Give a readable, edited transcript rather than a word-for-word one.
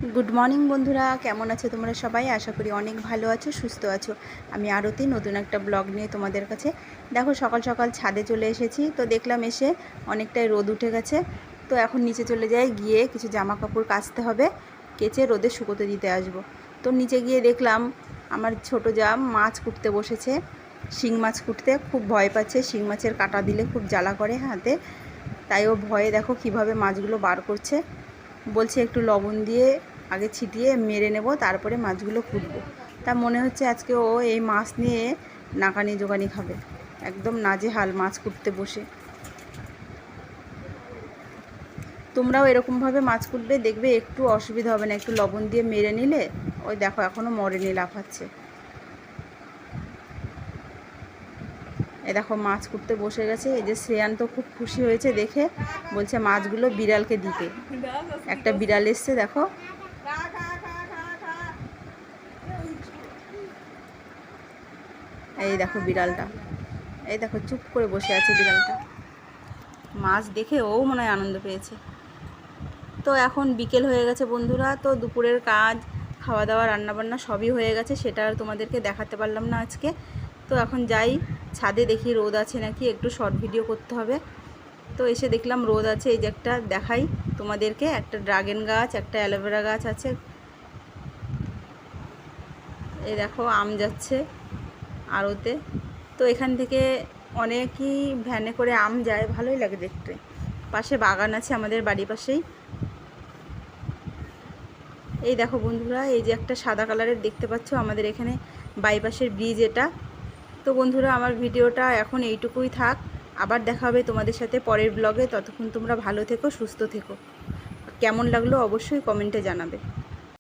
Good morning বন্ধুরা, কেমন আছো তোমরা সবাই? আশা করি অনেক ভালো আছো, সুস্থ আছো। আমি আরতি নতুন একটা ব্লগ নিয়ে তোমাদের কাছে। দেখো, সকাল সকাল ছাদে চলে এসেছি। তো দেখলাম এসে অনেকটাই রোদ উঠে গেছে। তো এখন নিচে চলে যাই, গিয়ে কিছু জামা কাপড় কাচতে হবে, কেচে রোদে শুকোতে দিতে আসবো। তো নিচে গিয়ে দেখলাম আমার ছোটো জা মাছ কুটতে বসেছে, শিং মাছ কুটতে। খুব ভয় পাচ্ছে, শিং মাছের কাঁটা দিলে খুব জ্বালা করে হাতে। তাই ও ভয়ে দেখো কিভাবে মাছগুলো বার করছে। বলছে একটু লবণ দিয়ে আগে ছিটিয়ে মেরে নেব, তারপরে মাছগুলো কুটবো। তা মনে হচ্ছে আজকে ও এই মাছ নিয়ে নাকানি জোগানি খাবে। একদম নাজেহাল মাছ কুটতে বসে। তোমরাও এরকমভাবে মাছ কুটবে, দেখবে একটু অসুবিধা হবে না, একটু লবণ দিয়ে মেরে নিলে। ওই দেখো এখনও মরেনি, লাফাচ্ছে। এই দেখো মাছ কুটতে বসে গেছে। এই যে শ্রেয়ান তো খুব খুশি হয়েছে দেখে, বলছে মাছগুলো বিড়ালকে দিতে। একটা বিড়াল এসছে, দেখো। এই দেখো বিড়ালটা, এই দেখো চুপ করে বসে আছে বিড়ালটা। মাছ দেখে ও মনে হয় আনন্দ পেয়েছে। তো এখন বিকেল হয়ে গেছে বন্ধুরা। তো দুপুরের কাজ, খাওয়া দাওয়া, রান্নাবান্না সবই হয়ে গেছে। সেটা আর তোমাদেরকে দেখাতে পারলাম না আজকে। তো এখন যাই ছাদে, দেখি রোদ আছে নাকি, একটু শর্ট ভিডিও করতে হবে। তো এসে দেখলাম রোদ আছে। এই যে একটা দেখাই তোমাদেরকে, একটা ড্রাগন গাছ, একটা অ্যালোভেরা গাছ আছে। এই দেখো আম যাচ্ছে আড়তে। তো এখান থেকে অনেকই ভ্যানে করে আম যায়, ভালোই লাগে দেখতে। পাশে বাগান আছে আমাদের বাড়ির পাশেই। এই দেখো বন্ধুরা, এই যে একটা সাদা কালারের দেখতে পাচ্ছ, আমাদের এখানে বাইপাসের ব্রিজ এটা। তো বন্ধুরা, আমার ভিডিওটা এখন এইটুকুই থাক। আবার দেখা হবে তোমাদের সাথে পরের ব্লগে। ততক্ষণ তোমরা ভালো থেকো, সুস্থ থেকো। কেমন লাগলো অবশ্যই কমেন্টে জানাবে।